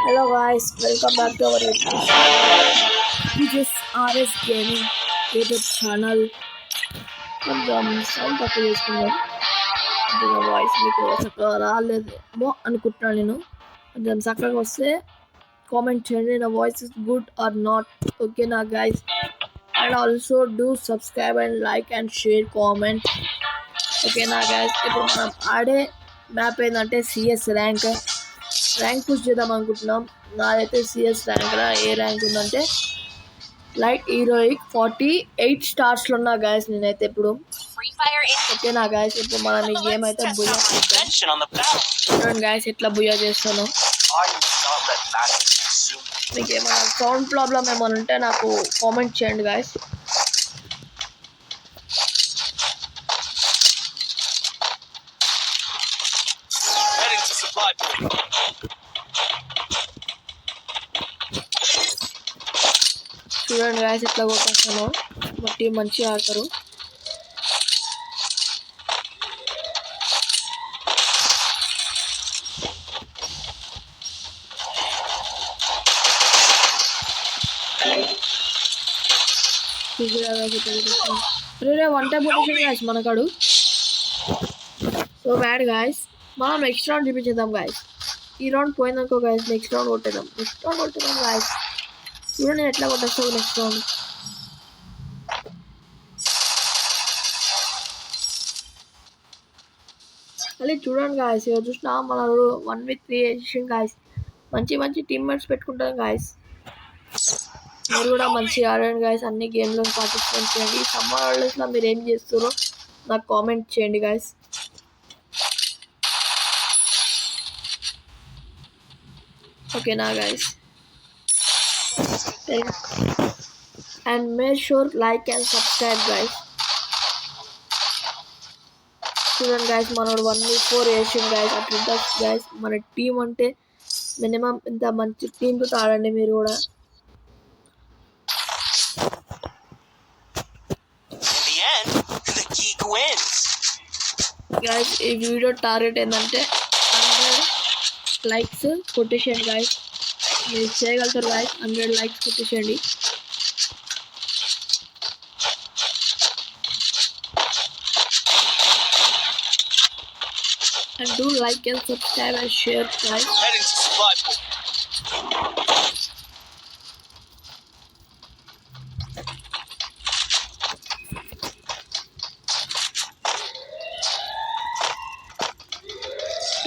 Hello guys, welcome back to our YouTube channel. This is RS Gaming YouTube channel. కొంచెం sound తక్కువ చేసుకుందాం అంటే నా వాయిస్ మీకు చక్కగా రాలేదేమో అనుకుంటున్నాను నేను కొంచెం చక్కగా వస్తే కామెంట్ చేయండి నా voice is good or not ఓకేనా guys and also do subscribe and like and share comment ఓకేనా గైస్ ఇప్పుడు మనం ఆడే మ్యాప్ ఏంటంటే సిఎస్ ర్యాంక్ పుష్ చేద్దాం అనుకుంటున్నాం నాదైతే సిఎస్ ర్యాంక్ రా ఏ ర్యాంక్ ఉందంటే లైట్ హీరోయిక్ 48 స్టార్స్లో ఉన్నా గైస్ నేనైతే ఇప్పుడు ఓకేనా గైస్ ఇప్పుడు మనం ఈ గేమ్ అయితే బుయ్యా చూడండి గైస్ ఎట్లా బుయ్యా చేస్తాను మీకు ఏమైనా సౌండ్ ప్రాబ్లం ఏమైనా ఉంటే నాకు కామెంట్ చేయండి గైస్ చూడండి గాయస్ ఎట్లా కొట్టేస్తాను మా టీం మంచిగా ఆడతారు రే వన్ టైం కొట్టేసాడు గాయస్ మనకాడు సో బ్యాడ్ గాయస్ మనం నెక్స్ట్ రౌండ్ చూపించేద్దాం గాయస్ ఈ రౌండ్ పోయిందనుకో గాయస్ నెక్స్ట్ రౌండ్ కొట్టేద్దాం గాయస్ చూడండి నేను ఎట్లా కొట్టేస్తావు నెక్స్ట్ రౌండ్ మళ్ళీ చూడండి గాయస్ ఇక చూసినా మన 1v3 వేసేసాం గాయస్ మంచి టీమ్మేట్స్ పెట్టుకుంటాం గాయస్ మీరు కూడా మంచిగా ఆడండి గాయస్ అన్ని గేమ్లో పార్టిసిపేట్ చేయండి సమ్మర్ హాలిడేస్లో మీరు ఏం చేస్తారో నాకు కామెంట్ చేయండి గాయస్ ఓకేనా guys and make sure like and subscribe guys చూడండి guys మనోడు 1v4 వేసిండు guys అట్లా guys మన టీం అంటే మినిమం ఇంత మంచి టీంతో ఆడండి మీరు కూడా guys ఈ వీడియో టార్గెట్ ఏంటంటే 100 లైక్స్ కొట్టేసేయండి guys మీరు చేయగలుగుతారు guys 100 లైక్స్ కొట్టేసేయండి and do like and subscribe and share guys heading to supply point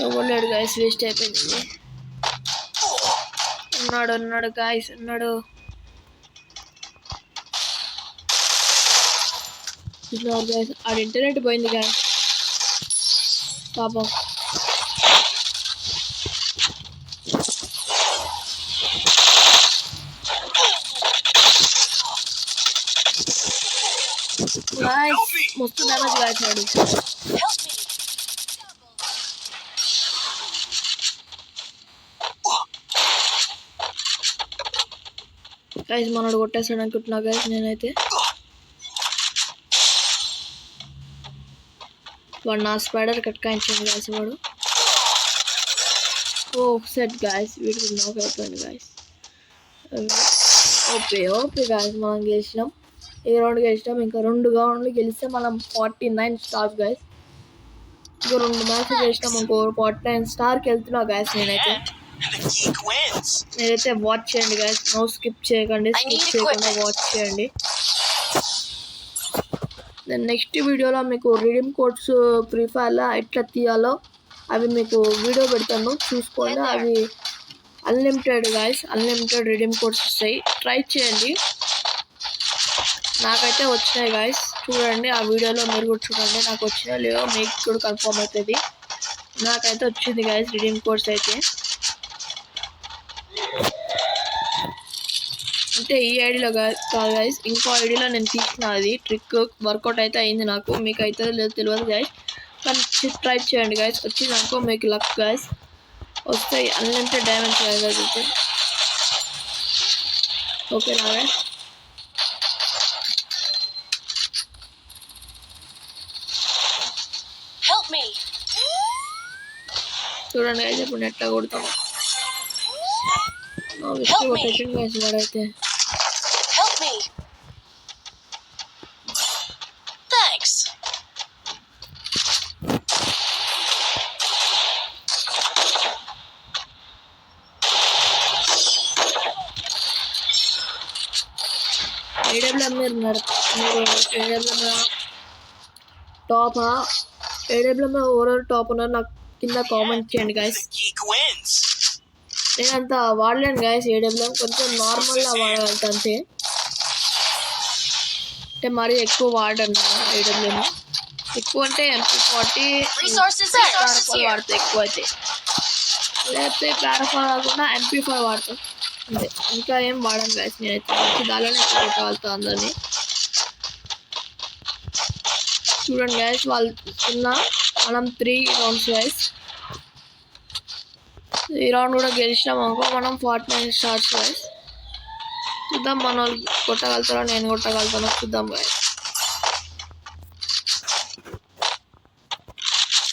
overload guys waste అయిపోయింది ఉన్నాడు guys ఉన్నాడు guys ఆ ఇంటర్నెట్ పోయింది guys పాపం మస్తు డ్యామేజ్ కాచాడు గైస్ మనోడు కొట్టేస్తాడు అనుకుంటున్నా గైస్ నేనైతే వాడు నా స్పైడర్ కట్కాయించాడు గాయస్ వాడు ఓ సెట్ గాయస్ వీడికి నాక్ అయిపోయింది గాయస్ ఓపే గాయస్ మనం గెలిచినాం ఏ రౌండ్ గెలిచినాం ఇంకా 2 రౌండ్లు గెలిస్తే మనం 49 స్టార్స్ గాయస్ ఇంకో 2 మ్యాచ్లు గెలిచినాం ఇంకో 49 స్టార్కి వెళ్తున్నా గాయస్ నేనైతే వాచ్ చేయండి గాయస్ నో స్కిప్ చేయకుండా వాచ్ చేయండి నెక్స్ట్ వీడియోలో మీకు రిడీమ్ కోడ్స్ ఫ్రీ ఫైర్లో ఎట్లా తీయాలో అవి మీకు వీడియో పెడతాను చూసుకోండి అవి unlimited guys unlimited redeem codes వస్తాయి ట్రై చేయండి నాకైతే వచ్చినాయి గాయస్ చూడండి ఆ వీడియోలో మీరు కూడా చూడండి నాకు వచ్చినా లేవో మీకు కూడా కన్ఫర్మ్ అవుతుంది నాకైతే వచ్చింది గాయస్ రిడీమ్ కోడ్స్ అయితే అంటే ఈ ఐడిలో కాదు గైస్ ఇంకో ఐడిలో నేను తీసిన అది ట్రిక్ వర్కౌట్ అయితే అయింది నాకు మీకు అయితే లేదు తెలియదు గైస్ కానీ ట్రై చేయండి గైస్ వచ్చింది అనుకో మీకు లక్ గైస్ వస్తాయి అన్లిమిటెడ్ డ్యామేజ్ అయితే ఓకేనా గైస్ చూడండి గైస్ ఇప్పుడు నెట్లో కొడతాము విష్ణు కొట్టేషన్ గైస్ వాడైతే. Help me. Thanks. ఏడబ్ల్యూఎం మీరు ఏడబ్ల్యూఎం టాపా? ఏడబ్ల్యూఎం ఓవరాల్ టాప్ ఉన్నారు నాకు కింద కామెంట్ చేయండి గైస్. నేను అంత వాడలేను గైస్ ఏడబ్ల్యూఎం, కొంచెం నార్మల్గా వాడగలుగుతా అంతే. అంటే మరీ ఎక్కువ వాడను ఏడబ్ల్యూఎం. ఎక్కువ అంటే MP40 వాడతాయి ఎక్కువ అయితే, లేకపోతే ప్లారఫాల్ కాకుండా MP5 వాడతాం అంతే. ఇంకా ఏం వాడను గైస్ నేనైతే. మంచి దానిలోనే ఎక్కువ కొట్టగలుగుతా అందరినీ. చూడండి గైస్ వాళ్ళు మనం 3 రౌండ్స్ గైస్. ఈ రౌండ్ కూడా గెలిచినాం అనుకో మనం 49 స్టార్స్ గైస్. చూద్దాం మన వాళ్ళు కొట్టగలుగుతారో నేను కొట్టగలుగుతానో చూద్దాం గైస్.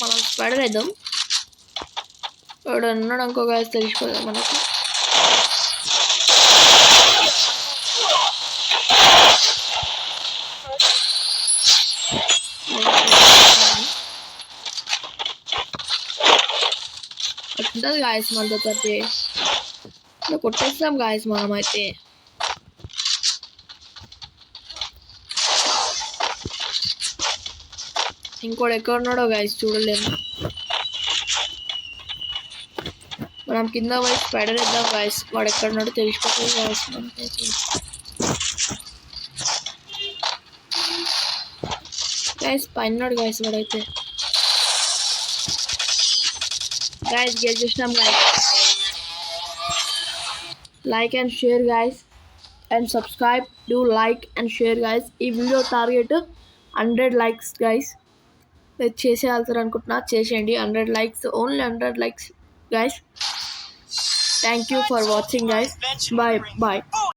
మనం స్పైడర్ వేద్దాం. ఎవడు ఉన్నాడు అనుకో గైస్ తెలిసిపోదాం మనకి. అట్లుంటుంది గాయస్ మనతో తప్పి కొట్టేస్తాం గాయస్ మనం అయితే. ఇంకోటి ఎక్కడ ఉన్నాడో గాయస్ చూడలేము. మనం కింద పోయి స్పైడర్ వేద్దాం గాయస్. వాడు ఎక్కడ ఉన్నాడో తెలిసిపోతుంది గాయస్ మనకైతే. గాయస్ పైన ఉన్నాడు గాయస్ వాడైతే. guys గెలిచేసినాం guys. Like and share guys and subscribe. Do like and share guys. ఈ వీడియో టార్గెట్ 100 likes guys. చేసేయాల్తారు అనుకుంటున్నా, చేసేయండి. 100 likes, only 100 likes guys. Thank you for watching guys. Bye.